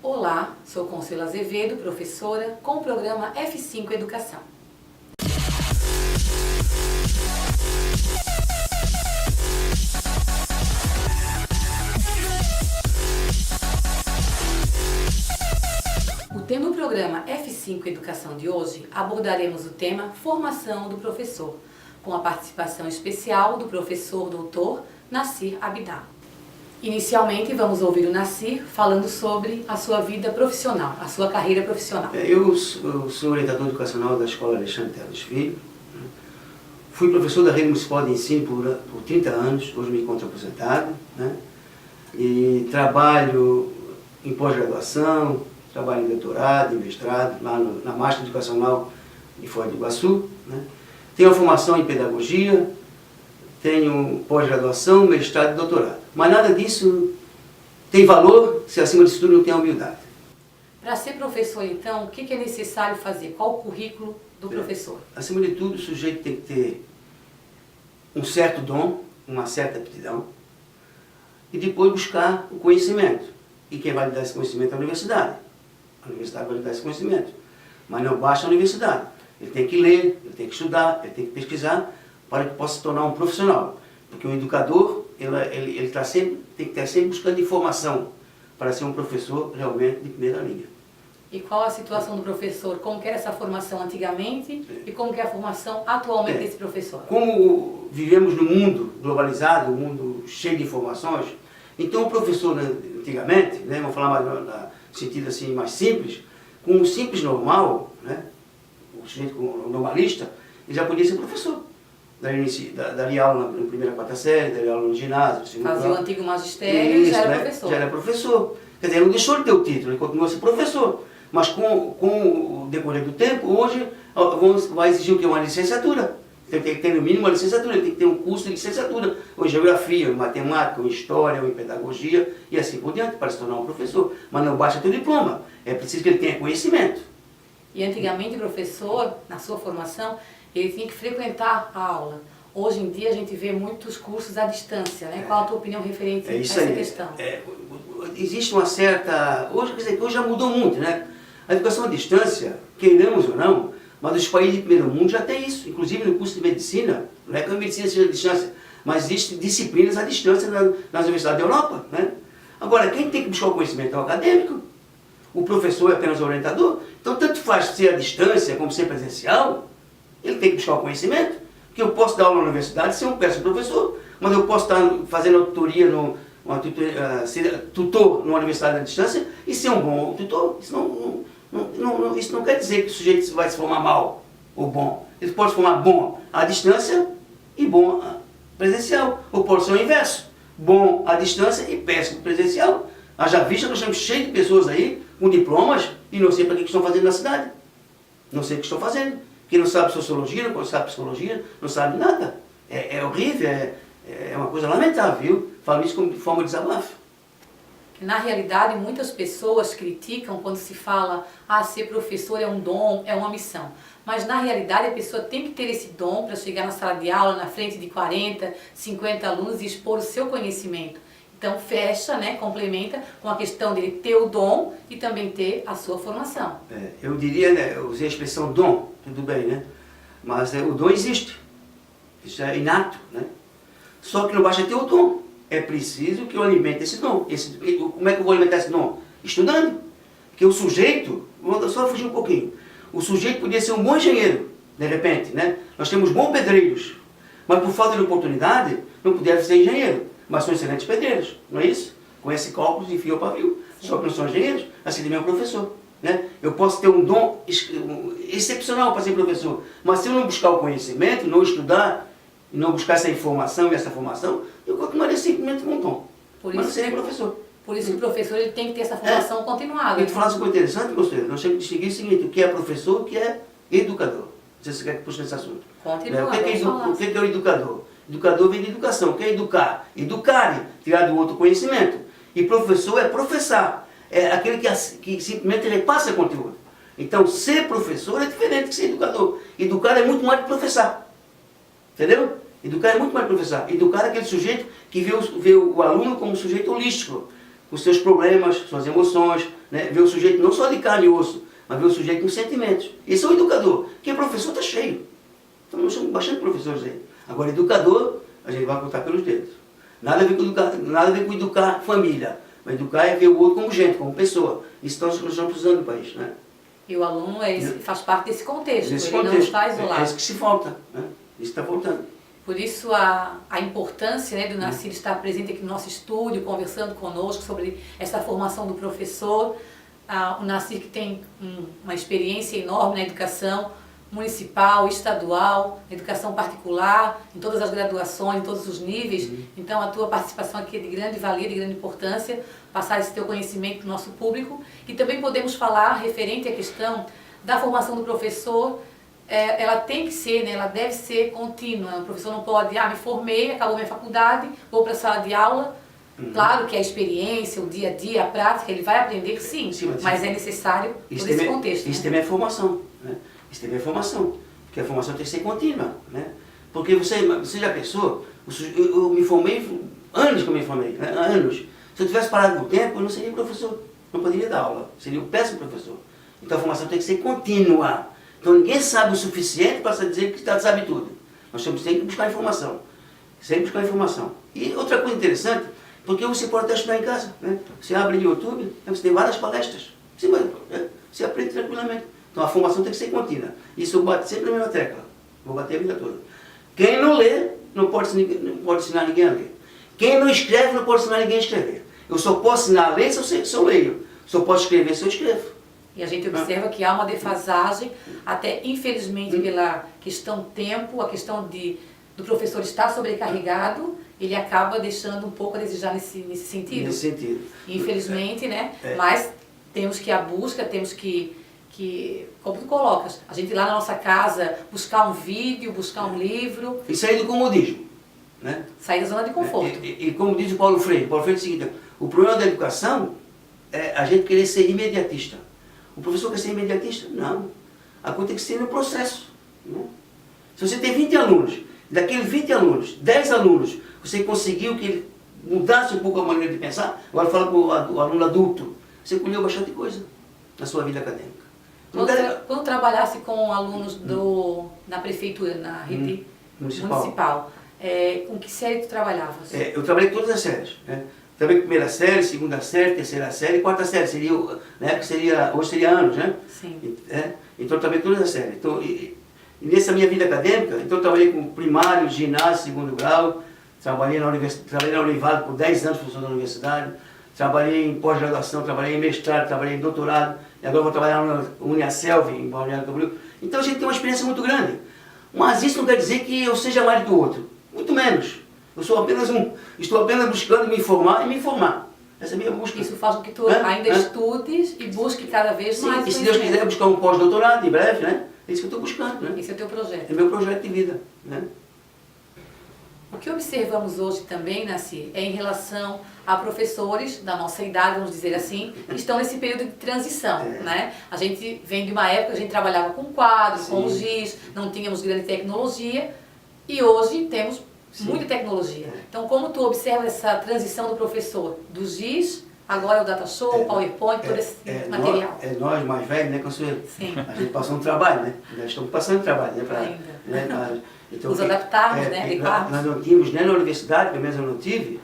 Olá, sou Consuelo Azevedo, professora, com o programa F5 Educação. O tema do programa F5 Educação de hoje abordaremos o tema Formação do Professor, com a participação especial do professor Dr. Nassir Abidal. Inicialmente, vamos ouvir o Nassir falando sobre a sua vida profissional, a sua carreira profissional. Eu sou orientador educacional da Escola Alexandre Teles Filho. Fui professor da Rede Municipal de Ensino por 30 anos, hoje me encontro aposentado. E trabalho em pós-graduação, trabalho em doutorado, em mestrado, lá na Master Educacional de Foz do Iguaçu. Tenho a formação em pedagogia, tenho pós-graduação, mestrado e doutorado. Mas nada disso tem valor se acima disso tudo não tem a humildade. Para ser professor, então, o que é necessário fazer? Qual o currículo do professor? Acima de tudo, o sujeito tem que ter um certo dom, uma certa aptidão, e depois buscar o conhecimento. E quem vai lhe dar esse conhecimento é a universidade. A universidade vai lhe dar esse conhecimento. Mas não basta a universidade. Ele tem que ler, ele tem que estudar, ele tem que pesquisar para que possa se tornar um profissional. Porque o educador, ele tem que estar sempre buscando informação para ser um professor realmente de primeira linha. E qual a situação do professor? Como que era essa formação antigamente e como que é a formação atualmente desse professor? Como vivemos num mundo globalizado, um mundo cheio de informações, então o professor antigamente, vamos falar mais no sentido assim, mais simples, com um simples normal, o sujeito normalista, ele já podia ser professor. Daria aula na primeira, quarta série, daria aula no ginásio, no segundo grau. Fazia o antigo magistério e já era professor. Já era professor. Quer dizer, ele não deixou de ter o título, ele continuou a ser professor. Mas com o decorrer do tempo, hoje vai exigir o quê? Uma licenciatura. Ele tem que ter no mínimo uma licenciatura, ele tem que ter um curso de licenciatura, ou em geografia, ou em matemática, ou em história, ou em pedagogia, e assim por diante, para se tornar um professor. Mas não basta ter o diploma, é preciso que ele tenha conhecimento. E antigamente o professor, na sua formação, ele tinha que frequentar a aula. Hoje em dia a gente vê muitos cursos à distância, Qual a tua opinião referente a essa questão? Existe uma certa... Hoje já mudou muito, A educação à distância, queiramos ou não, mas os países de primeiro mundo já têm isso. Inclusive no curso de medicina, não é que a medicina seja à distância, mas existem disciplinas à distância nas universidades da Europa, Agora, quem tem que buscar o conhecimento é o acadêmico. O professor é apenas o orientador. Então, tanto faz ser à distância como ser presencial, ele tem que buscar o conhecimento. Porque eu posso dar aula na universidade ser um péssimo professor, mas eu posso estar fazendo tutoria, ser tutor numa universidade à distância e ser um bom tutor. Isso não quer dizer que o sujeito vai se formar mal ou bom. Ele pode se formar bom à distância e bom presencial. Ou pode ser o inverso. Bom à distância e péssimo presencial. Haja vista que nós estamos cheios de pessoas aí com diplomas e não sei para que estão fazendo na cidade. Não sei o que estão fazendo. Quem não sabe sociologia, não sabe psicologia, não sabe nada. É horrível, é uma coisa lamentável, viu? Falo isso de forma de desabafo. Na realidade, muitas pessoas criticam quando se fala ser professor é um dom, é uma missão. Mas na realidade a pessoa tem que ter esse dom para chegar na sala de aula, na frente de 40, 50 alunos e expor o seu conhecimento. Então fecha, complementa com a questão dele ter o dom e também ter a sua formação. Eu diria, eu usei a expressão dom, tudo bem, Mas o dom existe. Isso é inato, Só que não basta ter o dom. É preciso que eu alimente esse dom. Como é que eu vou alimentar esse dom? Estudando. Porque o sujeito, vou só fugir um pouquinho, o sujeito podia ser um bom engenheiro, de repente, Nós temos bons pedreiros, mas por falta de oportunidade não puderam ser engenheiro. Mas são excelentes pedreiros, não é isso? Conhece cálculos e fio a pavio. Só que não são engenheiros, assim também é um professor. Eu posso ter um dom excepcional para ser professor, mas se eu não buscar o conhecimento, não estudar, e não buscar essa informação e essa formação, eu continuaria simplesmente com um dom. Mas não seria professor. Por isso que o professor ele tem que ter essa formação continuada. E tu falaste uma coisa interessante, Conselho. Nós temos que distinguir o seguinte, o que é professor e o que é educador. Não sei se você quer que puxe nesse assunto. Continua, o que é o educador? Educador vem de educação. O que é educar? Educar, tirar do outro conhecimento. E professor é professar. É aquele que simplesmente repassa conteúdo. Então, ser professor é diferente de ser educador. Educar é muito mais de professar. Entendeu? Educar é muito mais de professar. Educar é aquele sujeito que vê o aluno como um sujeito holístico. os seus problemas, suas emoções, né? Ver o sujeito não só de carne e osso, mas ver o sujeito com sentimentos. Esse é o educador. Quem é professor está cheio. Então nós somos bastante professores aí. Agora, educador, a gente vai contar pelos dedos. Nada a ver com educar família. Mas educar é ver o outro como gente, como pessoa. Isso nós estamos precisando do país, né? E o aluno faz parte desse contexto, Nesse ele contexto, não está isolado. é isso que se falta, né? Isso está faltando. Por isso a importância, né, do Nassir estar presente aqui no nosso estúdio, conversando conosco sobre essa formação do professor. O Nassir que tem uma experiência enorme na educação municipal, estadual, educação particular, em todas as graduações, em todos os níveis. Então a tua participação aqui é de grande valia, de grande importância, passar esse teu conhecimento para o nosso público. E também podemos falar referente à questão da formação do professor. Ela tem que ser, né, ela deve ser contínua. O professor não pode, me formei, acabou minha faculdade, vou para a sala de aula. Claro que a experiência, o dia a dia, a prática, ele vai aprender sim, mas é necessário todo esse contexto. Isso também é formação, né? Isso também é formação, porque a formação tem que ser contínua, né? Porque você já pensou, eu me formei, anos que eu me formei, né? Anos. Se eu tivesse parado no tempo, eu não seria professor, não poderia dar aula, seria um péssimo professor. Então a formação tem que ser contínua. Então ninguém sabe o suficiente para dizer que sabe tudo. Nós temos sempre que buscar informação, sempre buscar informação. E outra coisa interessante, porque você pode até estudar em casa, né? Você abre no YouTube, você tem várias palestras, você aprende tranquilamente. Então a formação tem que ser contínua. Isso eu bato sempre na mesma tecla. Vou bater a vida toda. Quem não lê, não pode ensinar ninguém a ler. Quem não escreve, não pode ensinar ninguém a escrever. Eu só posso ensinar a ler se eu leio. Só posso escrever se eu escrevo. E a gente observa que há uma defasagem, até infelizmente pela questão tempo, a questão do professor estar sobrecarregado, ele acaba deixando um pouco a desejar nesse sentido. Nesse sentido. Infelizmente, né? Mas temos que ir à busca, temos que, como tu colocas, a gente ir lá na nossa casa buscar um vídeo, buscar um livro. E sair do comodismo, né? Sair da zona de conforto. E como diz o Paulo Freire é o seguinte, o problema da educação é a gente querer ser imediatista. O professor quer ser imediatista? Não. A coisa tem que ser no processo, né? Se você tem 20 alunos, daqueles 20 alunos, 10 alunos, você conseguiu que ele mudasse um pouco a maneira de pensar, agora fala para o aluno adulto, você colheu bastante coisa na sua vida acadêmica. Quando trabalhasse com alunos na prefeitura, na rede municipal, com que série tu trabalhavas? Eu trabalhei com todas as séries, né? Trabalhei primeira série, segunda série, terceira série, quarta série, hoje seria anos, né? Sim. Então eu trabalhei todas as séries. Então, e nessa minha vida acadêmica, então eu trabalhei com primário, ginásio, segundo grau, trabalhei na Univale por 10 anos, professor da universidade, trabalhei em pós-graduação, trabalhei em mestrado, trabalhei em doutorado, e agora vou trabalhar na Uniaselv, em Balneário Camboriú. Então a gente tem uma experiência muito grande. Mas isso não quer dizer que eu seja mais do que o outro. Muito menos. Eu sou apenas estou apenas buscando me informar e me informar. Essa é a minha busca. Isso faz com que tu ainda estudes e busque cada vez mais. E se Deus quiser buscar um pós-doutorado em breve, né? É isso que eu estou buscando, né? Esse é o teu projeto. É meu projeto de vida, né? O que observamos hoje também, Nassir, é em relação a professores da nossa idade, vamos dizer assim, que estão nesse período de transição, né? A gente vem de uma época, a gente trabalhava com quadros, com giz, não tínhamos grande tecnologia, e hoje temos muita tecnologia. Então, como tu observa essa transição do professor, do giz, agora o data show, o PowerPoint, todo esse material? Nós mais velhos, né, Consuelo? Sim. A gente passou um trabalho, né? Já estamos passando trabalho, né? Ainda. Então, nos adaptarmos, né? Adequarmos. Nós não tínhamos, nem na universidade, pelo menos eu não tive,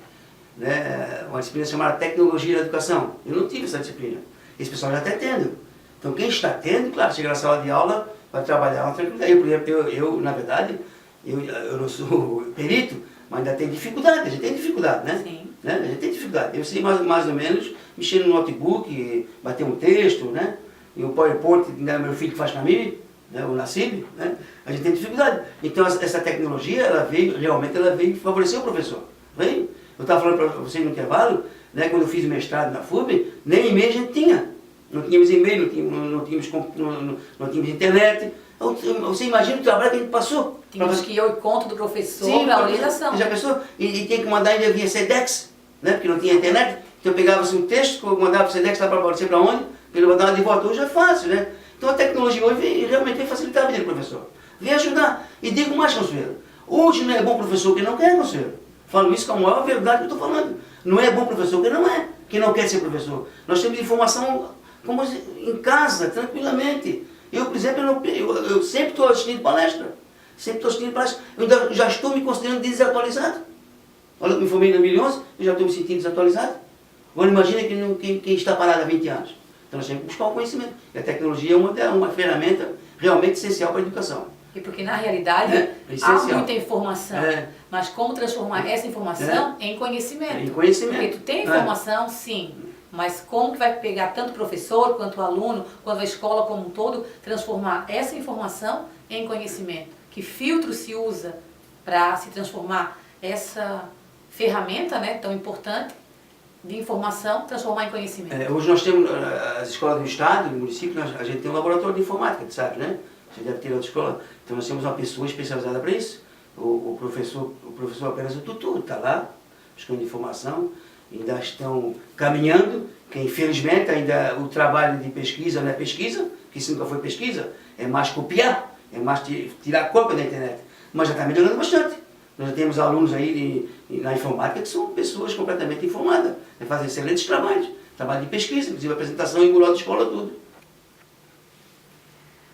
né, uma disciplina chamada Tecnologia da Educação. Eu não tive essa disciplina. Esse pessoal já está tendo. Então, quem está tendo, claro, chega na sala de aula, vai trabalhar uma tranquilidade. Por exemplo, eu na verdade, eu não sou perito, mas ainda tem dificuldade, a gente tem dificuldade, né? Sim. Né? A gente tem dificuldade. Eu sei mais ou menos mexer no notebook, bater um texto, né? E o PowerPoint, né, meu filho que faz para mim, né, o Nassib, né? A gente tem dificuldade. Então essa tecnologia, realmente ela veio favorecer o professor. Veio. Eu estava falando para vocês no intervalo, né, quando eu fiz o mestrado na FUB, nem e-mail a gente tinha. Não tínhamos e-mail, não tínhamos internet. Você imagina o trabalho que a gente passou. Tínhamos que ir ao encontro do professor para a orientação. Já pensou? E tinha que mandar ainda via SEDEX, né? Porque não tinha internet. Então eu pegava assim, um texto, mandava para o SEDEX, lá para você para onde, ele mandava de volta. Hoje é fácil, né? Então a tecnologia hoje realmente vem facilitar a vida do professor. Vem ajudar. E digo mais, Consuelo, hoje não é bom professor que não quer, Consuelo. Falo isso com a maior verdade que eu estou falando. Não é bom professor que não é. quem não quer ser professor. Nós temos informação como em casa, tranquilamente. Eu, por exemplo, eu sempre estou assistindo palestra. Sempre estou assistindo palestra. Eu ainda já estou me considerando desatualizado. Olha, eu me formei em 2011, eu já estou me sentindo desatualizado. Agora imagina quem está parado há 20 anos. Então nós temos que buscar o conhecimento. E a tecnologia é uma ferramenta realmente essencial para a educação. E porque na realidade há muita informação, mas como transformar essa informação em conhecimento? Em conhecimento. Porque tu tem informação, sim, mas como que vai pegar tanto o professor, quanto o aluno, quanto a escola como um todo, transformar essa informação em conhecimento? Que filtro se usa para se transformar essa ferramenta, né, tão importante de informação, transformar em conhecimento? Hoje nós temos as escolas do estado, do município, a gente tem um laboratório de informática, tu sabe, né? Você deve ter outra escola. Então nós temos uma pessoa especializada para isso. O professor apenas o tutor, está lá, buscando informação, ainda estão caminhando, que infelizmente ainda o trabalho de pesquisa não é pesquisa, que isso nunca foi pesquisa, é mais copiar, é mais tirar cópia da internet. Mas já está melhorando bastante. Nós já temos alunos aí na informática que são pessoas completamente informadas, fazem excelentes trabalhos, trabalho de pesquisa, inclusive apresentação em mural de escola, tudo.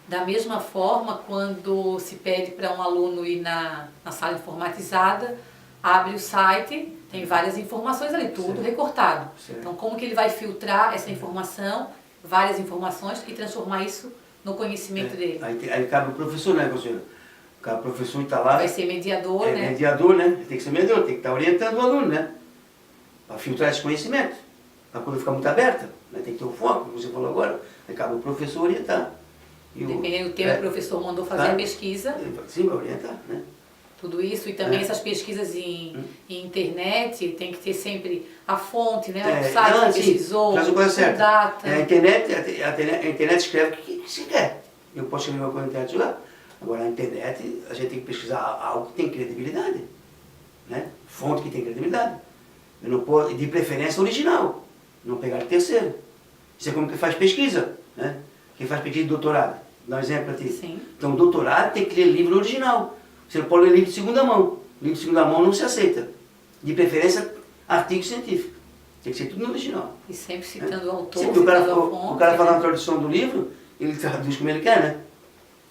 Da mesma forma, quando se pede para um aluno ir na sala informatizada, abre o site, tem várias informações ali, tudo recortado. Então, como que ele vai filtrar essa informação, várias informações, e transformar isso no conhecimento dele? Aí cabe o professor, né, conselheiro? Cabe o professor está lá. Vai ser mediador, né? Mediador, né? Tem que ser mediador, tem que estar orientando o aluno, né? Para filtrar esse conhecimento. A coisa ficar muito aberta, né? Tem que ter o foco, como você falou agora. Aí cabe o professor orientar. Dependendo do tema, o professor mandou fazer a pesquisa. Sim, vai orientar, né? Tudo isso, e também essas pesquisas em internet, tem que ter sempre a fonte, né? O site que pesquisou, a data. A internet escreve o que se quer. Eu posso escrever uma coisa na internet lá. Agora, na internet, a gente tem que pesquisar algo que tem credibilidade, né? Fonte que tem credibilidade. Eu não posso, de preferência original, não pegar de terceiro. Isso é como que faz pesquisa, né? Quem faz pesquisa de doutorado, dá um exemplo para ti. Sim. Então, doutorado tem que ler livro original. Você não pode ler livro de segunda mão. Livro de segunda mão não se aceita. De preferência, artigo científico. Tem que ser tudo no original. E sempre citando o autor, sempre o cara fala na tradução do livro, ele traduz como ele quer, né?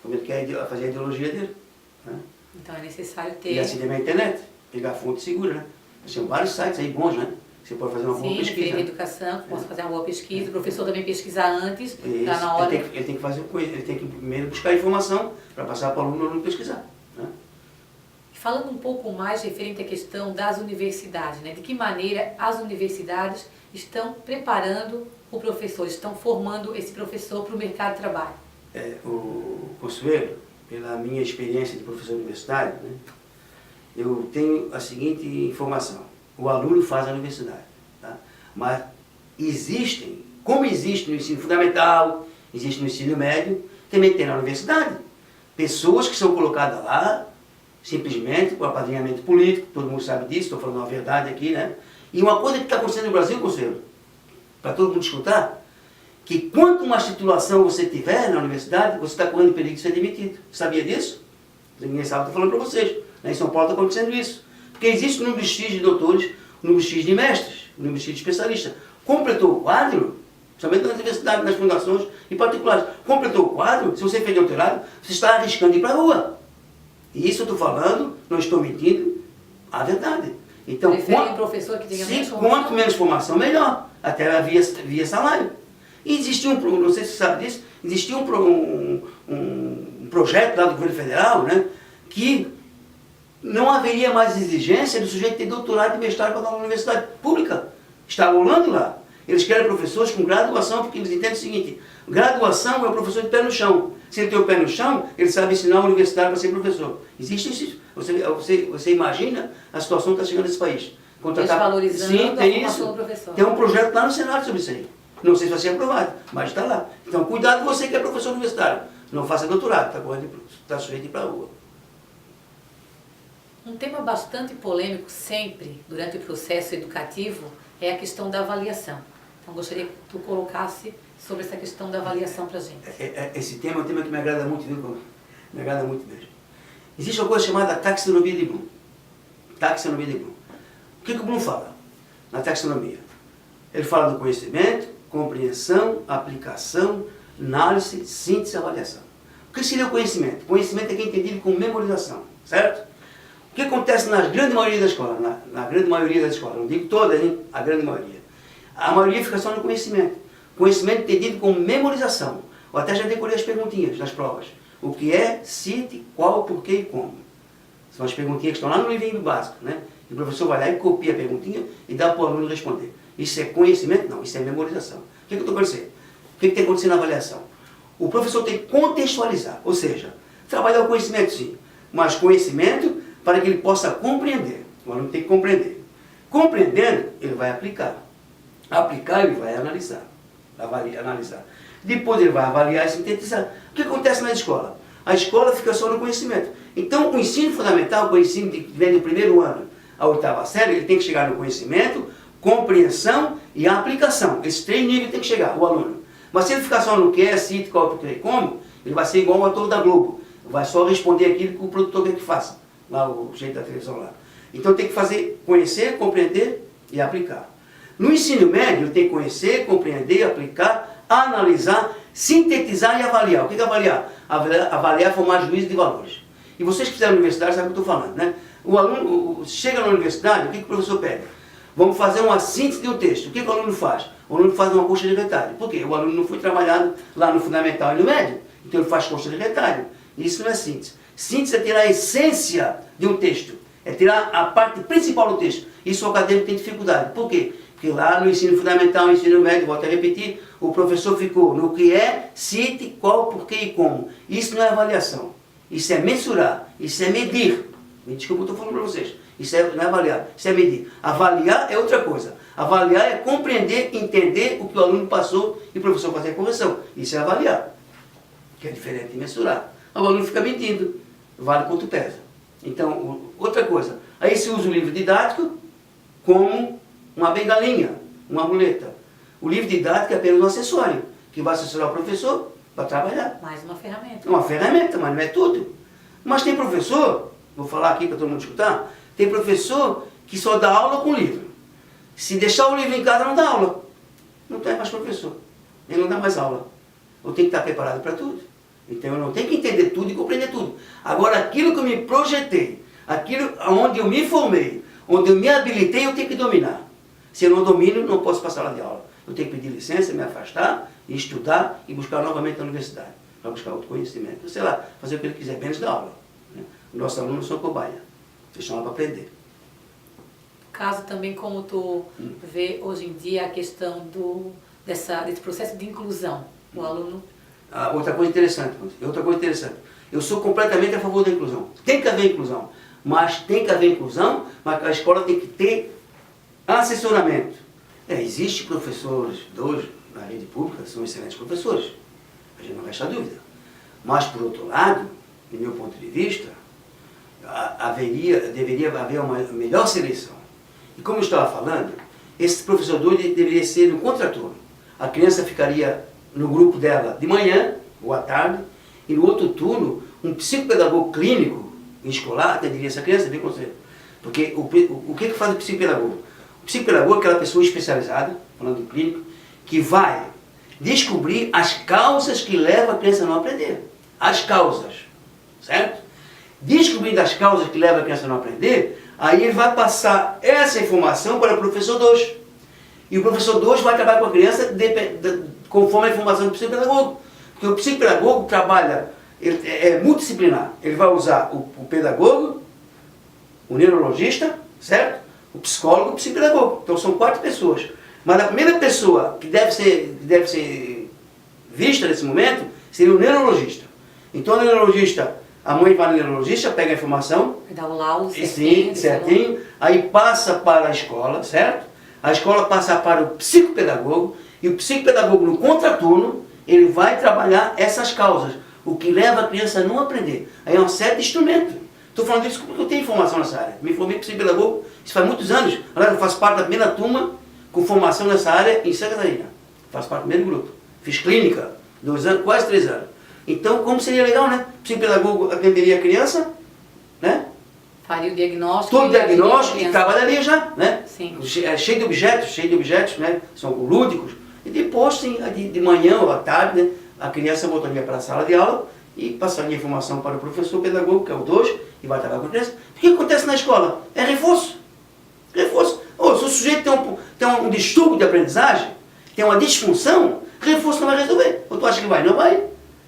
Como ele quer fazer a ideologia dele. Né? Então é necessário ter... E assim também a internet. Pegar fonte segura, né? Tem vários sites aí bons, né? Você pode fazer uma boa pesquisa. Sim, educação, posso fazer uma boa pesquisa. O professor também pesquisar antes, para na hora... Ele tem que fazer ele tem que primeiro buscar informação para passar para o aluno pesquisar. Né? Falando um pouco mais referente à questão das universidades, né? De que maneira as universidades estão preparando o professor, estão formando esse professor para o mercado de trabalho? O Consuelo, pela minha experiência de professor universitário, né, eu tenho a seguinte informação. O aluno faz a universidade, tá? Mas como existe no ensino fundamental, existe no ensino médio, também tem na universidade. Pessoas que são colocadas lá, simplesmente por apadrinhamento político, todo mundo sabe disso, estou falando uma verdade aqui, né? E uma coisa que está acontecendo no Brasil, Conselho, para todo mundo escutar, que quanto mais titulação você tiver na universidade, você está correndo perigo de ser demitido. Sabia disso? Ninguém sabe, estou falando para vocês. Em São Paulo está acontecendo isso. Porque existe um número X de doutores, um número X de mestres, um número X de especialistas. Completou o quadro, somente nas universidades, nas fundações e particulares. Completou o quadro, se você fez doutorado, você está arriscando ir para a rua. E isso eu estou falando, não estou mentindo, a verdade. Então, um professor que tenha menos formação? Quanto menos formação, melhor. Até via salário. E existia não sei se você sabe disso, existia um projeto lá do governo federal, né, que não haveria mais exigência do sujeito ter doutorado e mestrado para dar na universidade pública. Está rolando lá. Eles querem professores com graduação, porque eles entendem o seguinte, graduação é o professor de pé no chão. Se ele tem o pé no chão, ele sabe ensinar o universitário para ser professor. Existe isso. Você imagina a situação que está chegando nesse país. Desvalorizando a formação do professor. Tem um projeto lá no Senado sobre isso aí. Não sei se vai ser aprovado, mas está lá. Então, cuidado você que é professor universitário. Não faça doutorado, está sujeito a ir para a rua. Um tema bastante polêmico sempre, durante o processo educativo, é a questão da avaliação. Então, gostaria que tu colocasse sobre essa questão da avaliação para a gente. Esse tema é um tema que me agrada muito, viu? Me agrada muito mesmo. Existe uma coisa chamada taxonomia de Bloom. Taxonomia de Bloom. O que o Bloom fala na taxonomia? Ele fala do conhecimento, compreensão, aplicação, análise, síntese e avaliação. O que seria o conhecimento? Conhecimento é que é entendido como memorização, certo? O que acontece na grande maioria das escolas? Na grande maioria das escolas, não digo todas, hein? A grande maioria. A maioria fica só no conhecimento. Conhecimento entendido como memorização. Eu até já decorei as perguntinhas nas provas. O que é, cite, qual, porquê e como. São as perguntinhas que estão lá no livrinho básico, né? E o professor vai lá e copia a perguntinha e dá para o aluno responder. Isso é conhecimento? Não, isso é memorização. O que eu estou querendo dizer? O que tem que acontecer na avaliação? O professor tem que contextualizar, ou seja, trabalhar o conhecimento sim, mas conhecimento para que ele possa compreender. O aluno tem que compreender. Compreendendo, ele vai aplicar. Aplicar, ele vai analisar. Analisar. Depois ele vai avaliar e sintetizar. O que acontece na escola? A escola fica só no conhecimento. Então, o ensino fundamental, o ensino que vem do primeiro ano à oitava série, ele tem que chegar no conhecimento, compreensão e aplicação. Esses 3 níveis tem que chegar, o aluno. Mas se ele ficar só no que é, cite, qual, porquê e como, ele vai ser igual o ator da Globo. Vai só responder aquilo que o produtor quer que faça. Lá, o jeito da televisão lá. Então tem que fazer, conhecer, compreender e aplicar. No ensino médio, ele tem que conhecer, compreender, aplicar, analisar, sintetizar e avaliar. O que é avaliar? Avaliar é formar juízo de valores. E vocês que fizeram universidade sabem o que eu estou falando, né? O aluno chega na universidade, o que o professor pede? Vamos fazer uma síntese de um texto. O que o aluno faz? O aluno faz uma coxa de retalho. Por quê? O aluno não foi trabalhado lá no fundamental e no médio, então ele faz coxa de retalho. Isso não é síntese. Síntese é tirar a essência de um texto. É tirar a parte principal do texto. Isso o acadêmico tem dificuldade. Por quê? Porque lá no ensino fundamental, no ensino médio, volto a repetir, o professor ficou no que é, cite, qual, porquê e como. Isso não é avaliação. Isso é mensurar. Isso é medir. Me desculpa, eu estou falando para vocês. Isso não é avaliar, isso é medir. Avaliar é outra coisa. Avaliar é compreender, entender o que o aluno passou e o professor fazer a correção. Isso é avaliar, que é diferente de mensurar. O aluno fica medindo, vale quanto pesa. Então, outra coisa. Aí se usa o livro didático como uma bengalinha, uma muleta. O livro didático é apenas um acessório, que vai assessorar o professor para trabalhar. Mais uma ferramenta. Uma ferramenta, mas não é tudo. Mas tem professor, vou falar aqui para todo mundo escutar, tem professor que só dá aula com livro. Se deixar o livro em casa, não dá aula. Não tem mais professor. Ele não dá mais aula. Eu tenho que estar preparado para tudo. Então eu não tenho que entender tudo e compreender tudo. Agora, aquilo que eu me projetei, aquilo onde eu me formei, onde eu me habilitei, eu tenho que dominar. Se eu não domino, não posso passar lá de aula. Eu tenho que pedir licença, me afastar, estudar e buscar novamente na universidade. Para buscar outro conhecimento. Sei lá, fazer o que ele quiser, menos da aula. Né? Nossos alunos são cobaia. Eles estão lá para aprender. Caso também, como tu vê hoje em dia a questão desse processo de inclusão. O aluno... Outra coisa interessante. Eu sou completamente a favor da inclusão. Tem que haver inclusão. Mas tem que haver inclusão, mas a escola tem que ter assessoramento. Existem professores hoje na rede pública, são excelentes professores. A gente não resta dúvida. Mas, por outro lado, do meu ponto de vista, deveria haver uma melhor seleção. E como eu estava falando, esse professor deveria ser no contraturno. A criança ficaria no grupo dela de manhã ou à tarde, e no outro turno, um psicopedagogo clínico escolar atenderia essa criança, bem conceito. Porque o que faz o psicopedagogo? O psicopedagogo é aquela pessoa especializada, falando do clínico, que vai descobrir as causas que levam a criança a não aprender. As causas, certo? Descobrindo as causas que levam a criança a não aprender, aí ele vai passar essa informação para o professor 2. E o professor 2 vai trabalhar com a criança conforme a informação do psicopedagogo. Porque o psicopedagogo trabalha, é multidisciplinar. Ele vai usar o pedagogo, o neurologista, certo? O psicólogo e o psicopedagogo. Então são 4 pessoas. Mas a primeira pessoa que deve ser vista nesse momento seria o neurologista. Então o neurologista, a mãe vai no neurologista, pega a informação. Dá o laudo certinho. Aí passa para a escola, certo? A escola passa para o psicopedagogo. E o psicopedagogo, no contraturno, ele vai trabalhar essas causas. O que leva a criança a não aprender. Aí é uma série de instrumentos. Estou falando isso porque eu tenho informação nessa área. Me formei psicopedagogo, isso faz muitos anos. Agora eu faço parte da primeira turma com formação nessa área em Santa Catarina. Faço parte do primeiro grupo. Fiz clínica, 2 anos, quase 3 anos. Então, como seria legal, né? O psicopedagogo atenderia a criança, né? Faria o diagnóstico. Todo diagnóstico e trabalharia já, né? Sim. Cheio de objetos, né? São lúdicos. E depois, sim, de manhã ou à tarde, né? A criança voltaria para a sala de aula e passaria informação para o professor pedagogo, que é o 2, e vai trabalhar com a criança. O que acontece na escola? É reforço. Reforço. Ou, se o sujeito tem um distúrbio de aprendizagem, tem uma disfunção, reforço não vai resolver. Ou tu acha que vai? Não vai.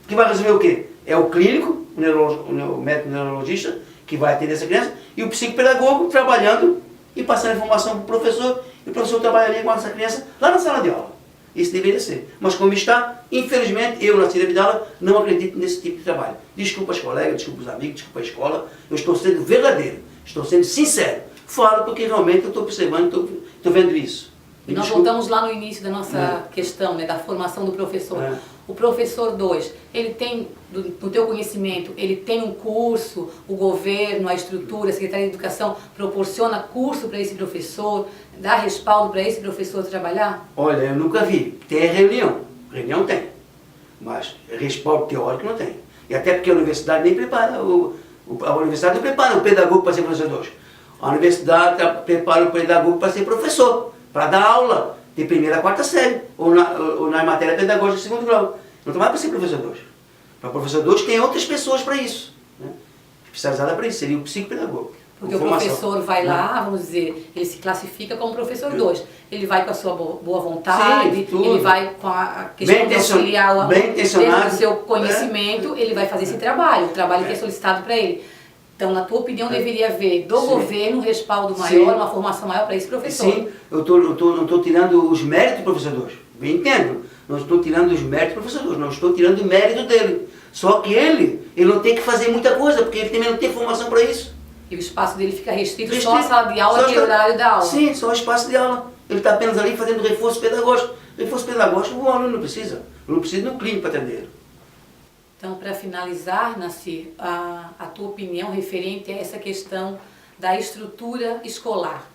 Que vai resolver o quê? É o clínico, o médico neurologista, que vai atender essa criança, e o psicopedagogo trabalhando e passando informação para o professor, e o professor trabalharia com essa criança lá na sala de aula. Isso deveria ser. Mas como está, infelizmente, eu na Ciência de Aula não acredito nesse tipo de trabalho. Desculpa as colegas, desculpa os amigos, desculpa a escola, eu estou sendo verdadeiro, estou sendo sincero. Falo porque realmente eu estou observando, estou vendo isso. E nós voltamos lá no início da nossa questão, né, da formação do professor. O professor 2, ele tem, no teu conhecimento, ele tem um curso, o governo, a estrutura, a Secretaria de Educação proporciona curso para esse professor, dá respaldo para esse professor trabalhar? Olha, eu nunca vi. Tem reunião. Reunião tem. Mas respaldo teórico não tem. E até porque a universidade nem prepara, a universidade não prepara o pedagogo para ser professor 2. A universidade prepara o pedagogo para ser professor, para dar aula de primeira a quarta série, ou na matéria pedagógica de segundo grau. Não trabalha para ser professor 2. Para professor 2 tem outras pessoas para isso, né? Especializada para isso, seria o psicopedagogo. Porque o professor vai lá, vamos dizer, ele se classifica como professor 2. Ele vai com a sua boa vontade, sim, ele vai com a questão de auxiliar o aluno dentro do seu conhecimento, ele vai fazer esse trabalho, o trabalho que é solicitado para ele. Então, na tua opinião, deveria haver do governo um respaldo maior, uma formação maior para esse professor? Sim, eu não estou tirando os méritos do professor 2. Bem entendo, não estou tirando os méritos do professor 2, não estou tirando o mérito dele. Só que ele não tem que fazer muita coisa, porque ele também não tem formação para isso. E o espaço dele fica restrito só à sala de aula e ao horário da aula? Sim, só o espaço de aula. Ele está apenas ali fazendo reforço pedagógico. Reforço pedagógico o aluno não precisa. O aluno precisa no clínico para atender. Então, para finalizar, Nassir, a tua opinião referente a essa questão da estrutura escolar,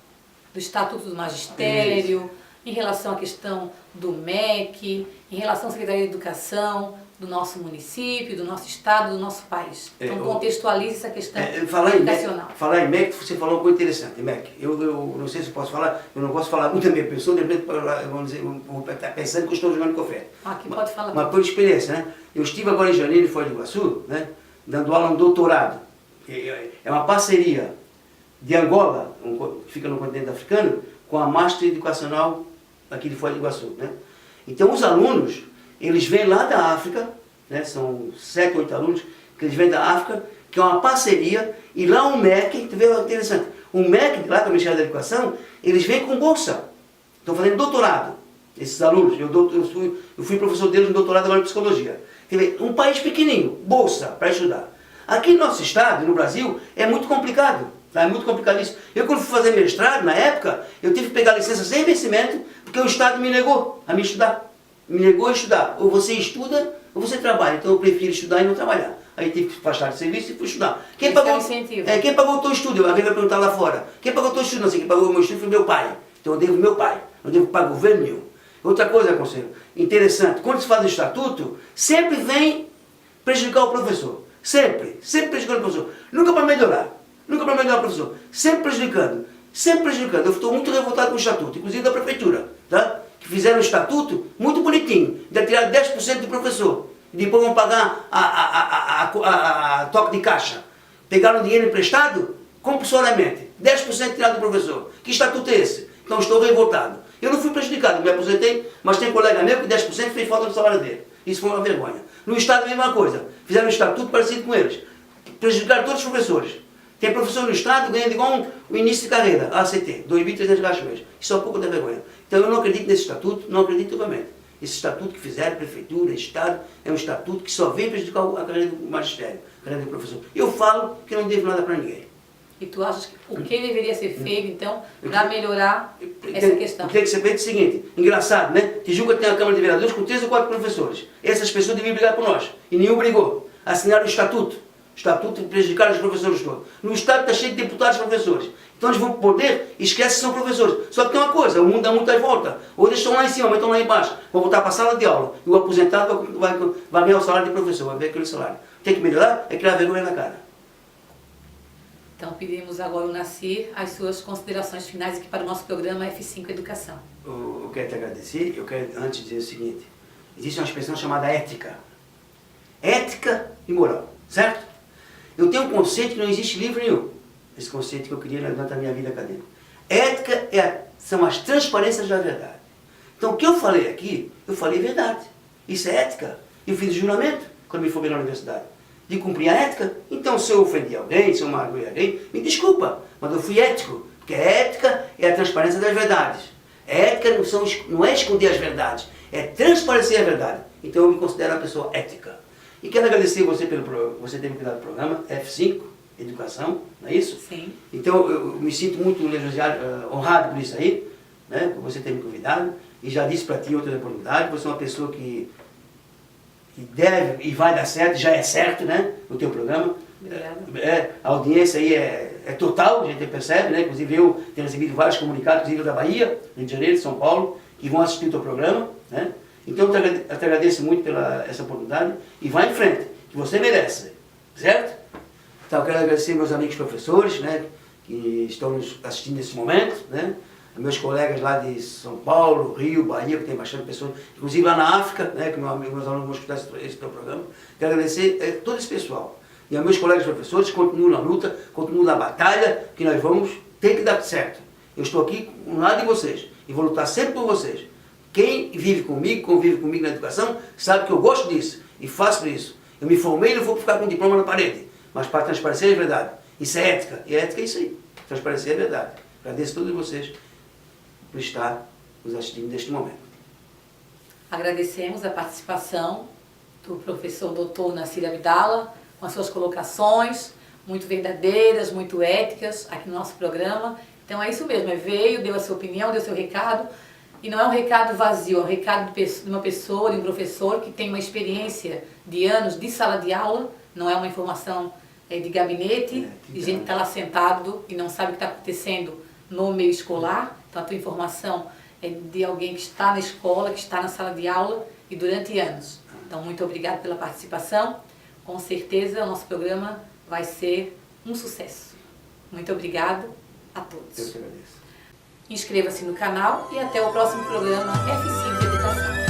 do Estatuto do Magistério, em relação à questão do MEC, em relação à Secretaria de Educação, do nosso município, do nosso estado, do nosso país. Então, contextualize essa questão educacional. Falar em MEC, você falou uma coisa interessante. MEC, eu não sei se posso falar, eu não posso falar muito da minha pessoa, de repente, vamos dizer, vou estar pensando que eu estou jogando café. Aqui pode falar. Uma coisa de experiência, né? Eu estive agora em janeiro em Foz do Iguaçu, né? Dando aula no doutorado. É uma parceria de Angola, que fica no continente africano, com a Master Educacional aqui de Foz do Iguaçu, né? Então, os alunos, eles vêm lá da África, né? São 7, 8 alunos que eles vêm da África, que é uma parceria, e lá o MEC, tu vê, é interessante, o MEC, lá com o Ministério da Educação, eles vêm com bolsa, estão fazendo doutorado, esses alunos, eu fui professor deles no doutorado agora em Psicologia. Quer dizer, um país pequenininho, bolsa para estudar. Aqui no nosso estado, no Brasil, é muito complicado, tá? É muito complicado isso. Eu quando fui fazer mestrado, na época, eu tive que pegar licença sem vencimento, porque o estado me negou a me estudar. Me negou a estudar. Ou você estuda, ou você trabalha. Então eu prefiro estudar e não trabalhar. Aí tive que afastar de serviço e fui estudar. Quem pagou o teu estudo? Alguém vai perguntar lá fora. Quem pagou o teu estudo? Não sei, quem pagou o meu estudo foi meu pai. Então eu devo meu pai. Eu devo para o governo meu. Outra coisa, conselho, interessante. Quando se faz o estatuto, sempre vem prejudicar o professor. Sempre prejudicando o professor. Nunca para melhorar. Nunca para melhorar o professor. Sempre prejudicando. Sempre prejudicando. Eu estou muito revoltado com o estatuto, inclusive da prefeitura, tá? Que fizeram um estatuto muito bonitinho, de tirar 10% do professor, e depois vão pagar a toque de caixa. Pegaram dinheiro emprestado compulsoriamente, 10% tirado do professor. Que estatuto é esse? Então estou revoltado. Eu não fui prejudicado, me aposentei, mas tem colega meu que 10% fez falta do salário dele. Isso foi uma vergonha. No Estado a mesma coisa, fizeram um estatuto parecido com eles. Prejudicaram todos os professores. Tem professor no Estado ganhando igual o início de carreira, ACT, 2.300 reais por mês. Isso é um pouco da vergonha. Então eu não acredito nesse estatuto, não acredito totalmente. Esse estatuto que fizeram, Prefeitura, Estado, é um estatuto que só vem prejudicar a carreira do magistério, a carreira do professor. Eu falo que não devo nada para ninguém. E tu achas que o que deveria ser feito, então, para melhorar essa questão? Tem que ser feito o seguinte, engraçado, né? Tijuca tem a Câmara de Vereadores com 3 ou 4 professores. Essas pessoas deviam brigar por nós. E nenhum brigou. Assinaram o estatuto. Estatuto de prejudicar os professores todos. No Estado está cheio de deputados e professores. Então eles vão para o poder e esquecem que são professores. Só que tem uma coisa, o mundo dá muitas voltas. Ou eles estão lá em cima, ou estão lá embaixo. Vão voltar para a sala de aula. E o aposentado vai ganhar o salário de professor, vai ver aquele salário. Tem que melhorar, é criar vergonha na cara. Então pedimos agora ao Nassir as suas considerações finais aqui para o nosso programa F5 Educação. Eu quero te agradecer, eu quero antes dizer o seguinte, existe uma expressão chamada ética. Ética e moral, certo? Eu tenho um conceito que não existe livro nenhum. Esse conceito que eu queria durante a minha vida acadêmica. Ética são as transparências da verdade. Então o que eu falei aqui, eu falei verdade. Isso é ética. Eu fiz o juramento quando me formei na universidade. De cumprir a ética. Então se eu ofendi alguém, se eu magoei alguém, me desculpa. Mas eu fui ético. Porque a ética é a transparência das verdades. A ética não é esconder as verdades. É transparecer a verdade. Então eu me considero uma pessoa ética. E quero agradecer você pelo você ter me cuidado do programa F5 Educação, não é isso? Sim. Então eu me sinto muito honrado por isso aí, né, por você ter me convidado. E já disse para ti outra oportunidade, você é uma pessoa que deve e vai dar certo, já é certo, né, no teu programa. Obrigada. A audiência aí é total, a gente percebe, né? Inclusive eu tenho recebido vários comunicados, inclusive da Bahia, Rio de Janeiro, São Paulo, que vão assistir o teu programa, né? Então eu te agradeço muito pela essa oportunidade e vai em frente, que você merece, certo? Então eu quero agradecer meus amigos professores, né, que estão nos assistindo nesse momento, né? Meus colegas lá de São Paulo, Rio, Bahia, que tem bastante pessoas, inclusive lá na África, né, que meus alunos vão escutar esse teu programa. Quero agradecer todo esse pessoal. E aos meus colegas professores, continuem na luta, continuem na batalha, que nós vamos ter que dar certo. Eu estou aqui ao lado de vocês e vou lutar sempre por vocês. Quem vive comigo, convive comigo na educação, sabe que eu gosto disso e faço isso. Eu me formei e não vou ficar com um diploma na parede, mas para transparecer a verdade. Isso é ética. E a ética é isso aí. Transparecer a verdade. Agradeço a todos vocês por estar nos assistindo neste momento. Agradecemos a participação do professor Dr. Nassir Abdallah, com as suas colocações, muito verdadeiras, muito éticas, aqui no nosso programa. Então é isso mesmo, veio, deu a sua opinião, deu o seu recado, e não é um recado vazio, é um recado de uma pessoa, de um professor que tem uma experiência de anos de sala de aula, não é uma informação de gabinete, de gente que está lá sentado e não sabe o que está acontecendo no meio escolar. Então a tua informação é de alguém que está na escola, que está na sala de aula e durante anos. Então muito obrigado pela participação. Com certeza o nosso programa vai ser um sucesso. Muito obrigado a todos. Eu que agradeço. Inscreva-se no canal e até o próximo programa F5 Educação.